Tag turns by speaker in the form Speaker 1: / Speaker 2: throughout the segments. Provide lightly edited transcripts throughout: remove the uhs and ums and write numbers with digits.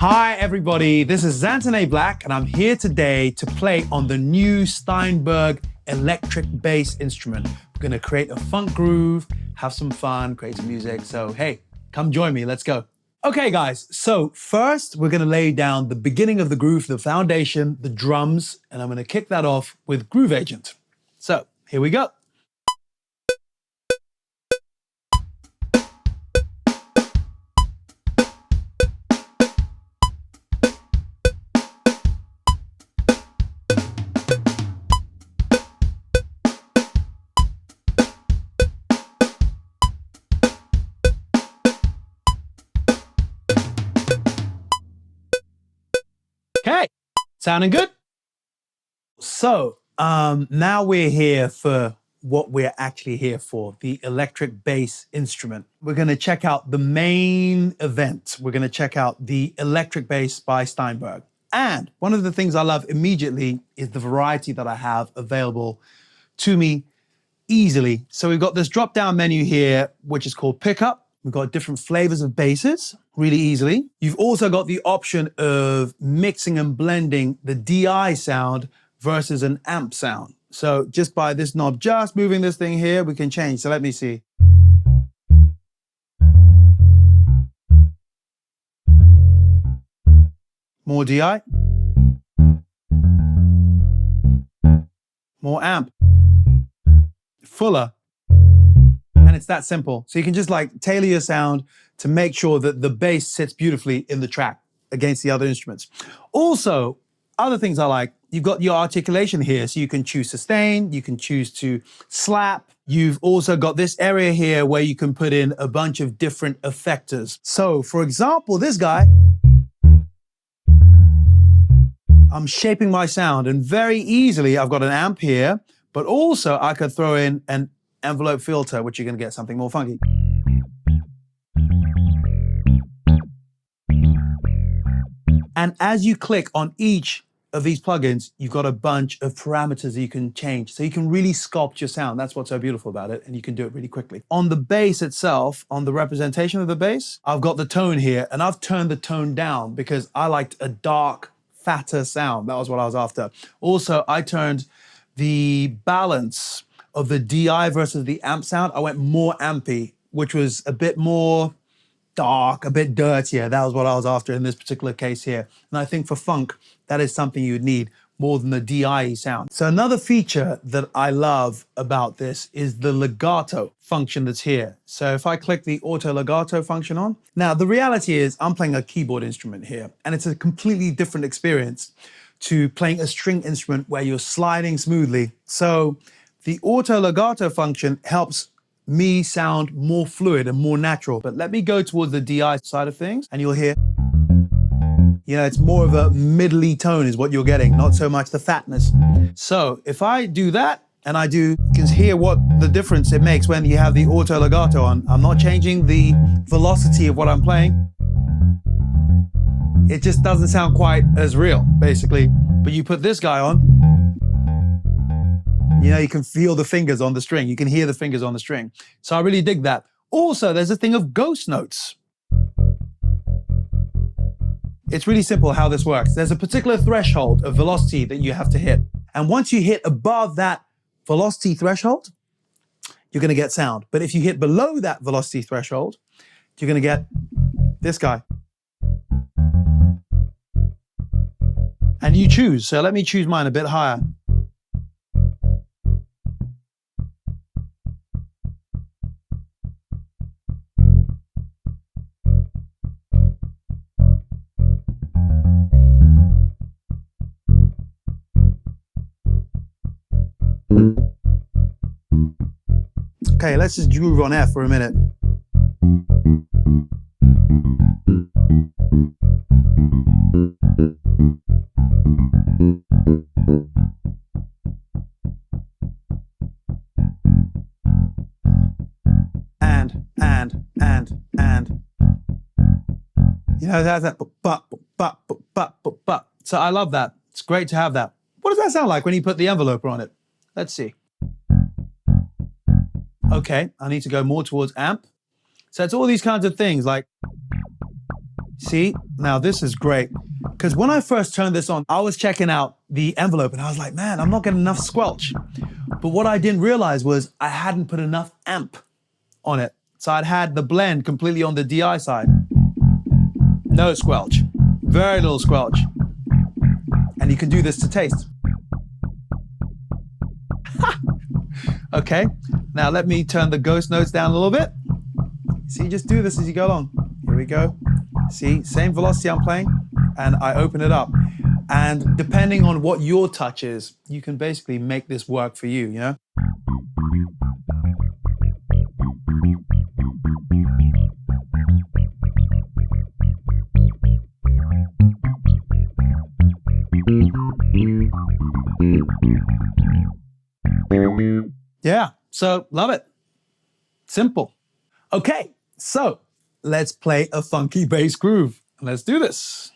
Speaker 1: Hi everybody, this is Xantoné Blacq and I'm here today to play on the new Steinberg electric bass instrument. We're gonna create a funk groove, have some fun, create some music. So hey, come join me, let's go. Okay guys, so first we're gonna lay down the beginning of the groove, the foundation, the drums, and I'm gonna kick that off with Groove Agent. So here we go. Okay, sounding good? So now we're here for what we're actually here for, the electric bass instrument. We're gonna check out the main event. We're gonna check out the electric bass by Steinberg. And one of the things I love immediately is the variety that I have available to me easily. So we've got this drop-down menu here, which is called Pickup. We've got different flavors of basses really easily. You've also got the option of mixing and blending the DI sound versus an amp sound. So just by this knob, just moving this thing here, we can change. So let me see. More DI. More amp. Fuller. And it's that simple. So you can just like tailor your sound to make sure that the bass sits beautifully in the track against the other instruments. Also, other things I like, you've got your articulation here. So you can choose sustain, you can choose to slap. You've also got this area here where you can put in a bunch of different effectors. So for example, this guy, I'm shaping my sound and very easily I've got an amp here, but also I could throw in an envelope filter, which you're gonna get something more funky. And as you click on each of these plugins, you've got a bunch of parameters that you can change. So you can really sculpt your sound. That's what's so beautiful about it. And you can do it really quickly. On the bass itself, on the representation of the bass, I've got the tone here and I've turned the tone down because I liked a dark, fatter sound. That was what I was after. Also, I turned the balance of the DI versus the amp sound. I went more ampy, which was a bit more dark, a bit dirtier. That was what I was after in this particular case here. And I think for funk, that is something you'd need more than the DI sound. So another feature that I love about this is the legato function that's here. So if I click the auto legato function on, now the reality is I'm playing a keyboard instrument here, and it's a completely different experience to playing a string instrument where you're sliding smoothly. So the auto legato function helps me sound more fluid and more natural. But let me go towards the DI side of things and you'll hear, you know, it's more of a middly tone is what you're getting, not so much the fatness. So if I do that and you can hear what the difference it makes when you have the auto legato on. I'm not changing the velocity of what I'm playing. It just doesn't sound quite as real, basically. But you put this guy on, you know, you can feel the fingers on the string. You can hear the fingers on the string. So I really dig that. Also, there's a thing of ghost notes. It's really simple how this works. There's a particular threshold of velocity that you have to hit. And once you hit above that velocity threshold, you're gonna get sound. But if you hit below that velocity threshold, you're gonna get this guy. And you choose. So let me choose mine a bit higher. Okay, let's just groove on F for a minute. And. You know, that's that, but. So I love that. It's great to have that. What does that sound like when you put the enveloper on it? Let's see. Okay, I need to go more towards amp. So it's all these kinds of things like See, now this is great. Because when I first turned this on, I was checking out the envelope and I was like, man, I'm not getting enough squelch. But what I didn't realize was I hadn't put enough amp on it. So I'd had the blend completely on the DI side. No squelch, very little squelch. And you can do this to taste. Okay, now let me turn the ghost notes down a little bit. See, just do this as you go along. Here we go. See, same velocity I'm playing, and I open it up. And depending on what your touch is, you can basically make this work for you, you know? Yeah, so love it. Simple. Okay, so let's play a funky bass groove. Let's do this.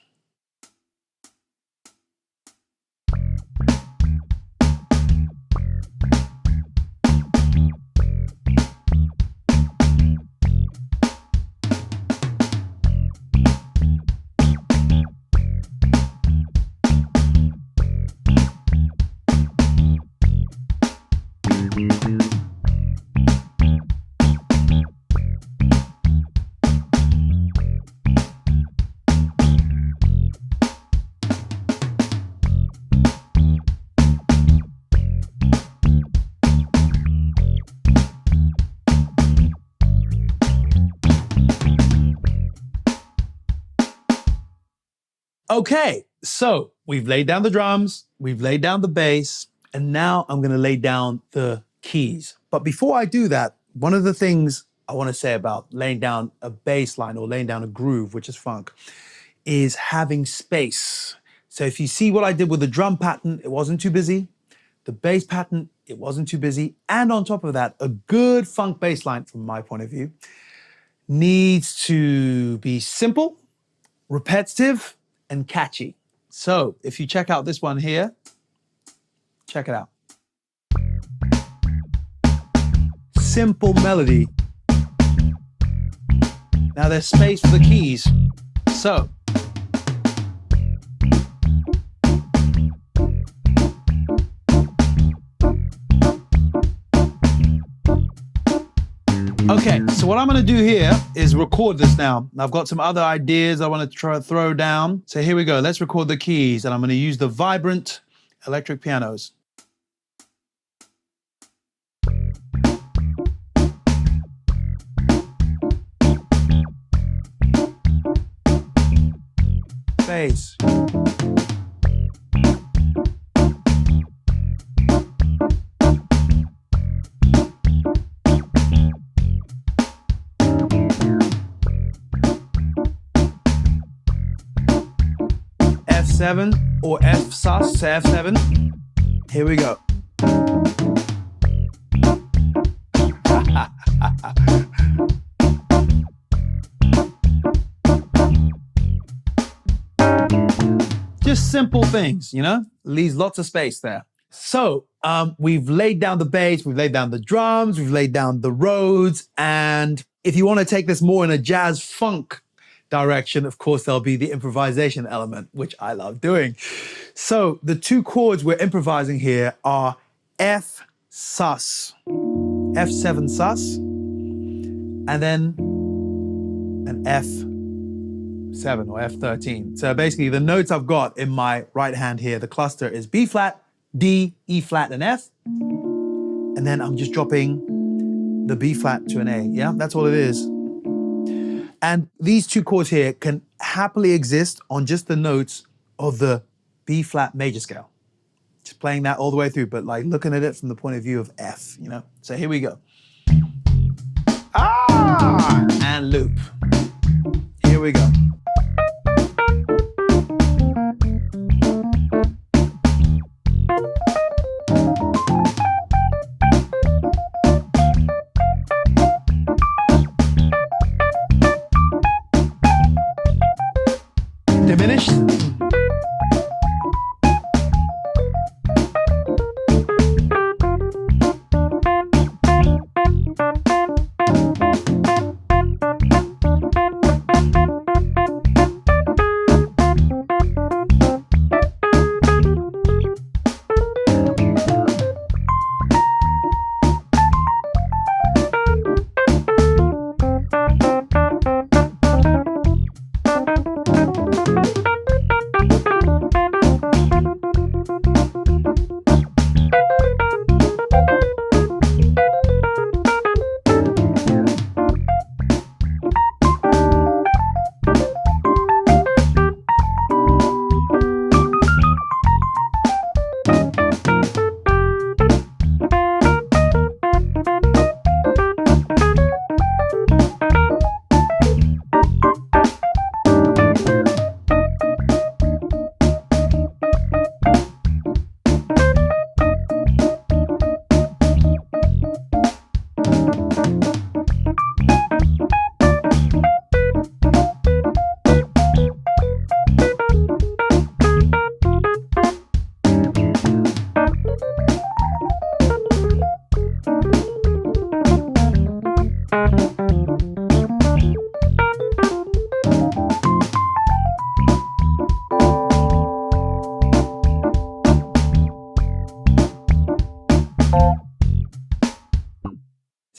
Speaker 1: Okay, so we've laid down the drums, we've laid down the bass, and now I'm gonna lay down the keys. But before I do that, one of the things I wanna say about laying down a bass line or laying down a groove, which is funk, is having space. So if you see what I did with the drum pattern, it wasn't too busy. The bass pattern, it wasn't too busy. And on top of that, a good funk bass line, from my point of view, needs to be simple, repetitive, and catchy. So if you check out this one here, check it out. Simple melody. Now there's space for the keys. So. Okay, so what I'm gonna do here is record this now. I've got some other ideas I wanna throw down. So here we go, let's record the keys, and I'm gonna use the vibrant electric pianos. Bass. F7 or F sus to F7. Here we go. Just simple things, you know? Leaves lots of space there. So we've laid down the bass, we've laid down the drums, we've laid down the Rhodes, and if you want to take this more in a jazz funk direction, of course, there'll be the improvisation element, which I love doing. So the two chords we're improvising here are F sus, F7 sus, and then an F7 or F13. So basically the notes I've got in my right hand here, the cluster is B flat, D, E flat, and F. And then I'm just dropping the B flat to an A. Yeah, that's all it is. And these two chords here can happily exist on just the notes of the B flat major scale. Just playing that all the way through, but like looking at it from the point of view of F, you know? So here we go. Ah! And loop. Here we go. Diminished.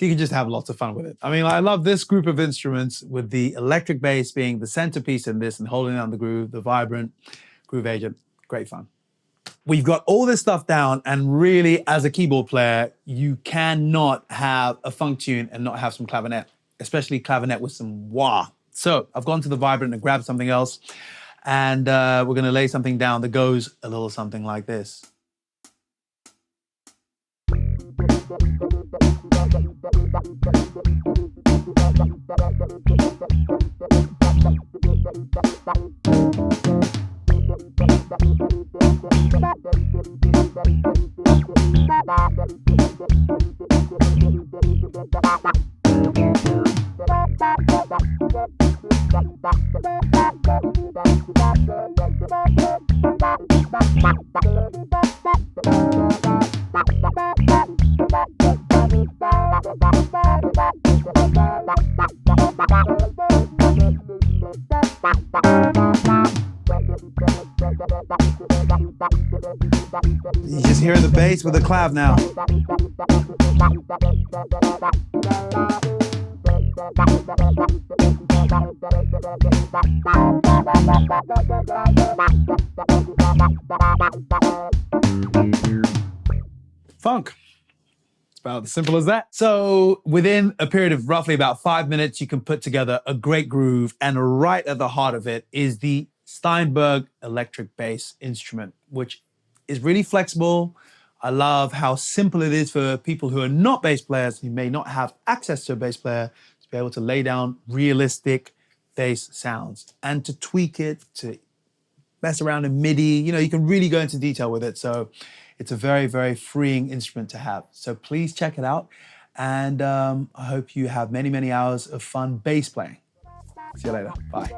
Speaker 1: So you can just have lots of fun with it. I mean, I love this group of instruments with the electric bass being the centerpiece in this and holding down the groove, the vibrant groove agent. Great fun. We've got all this stuff down, and really, as a keyboard player, you cannot have a funk tune and not have some clavinet, especially clavinet with some wah. So I've gone to the vibrant and grabbed something else, and we're gonna lay something down that goes a little something like this. You just hear the bass with the clav now. Funk. It's about as simple as that. So within a period of roughly about 5 minutes, you can put together a great groove, and right at the heart of it is the Steinberg electric bass instrument, which is really flexible. I love how simple it is for people who are not bass players, who may not have access to a bass player, to be able to lay down realistic bass sounds and to tweak it, to mess around in MIDI. You know, you can really go into detail with it. So it's a very, very freeing instrument to have. So please check it out. And I hope you have many, many hours of fun bass playing. See you later. Bye.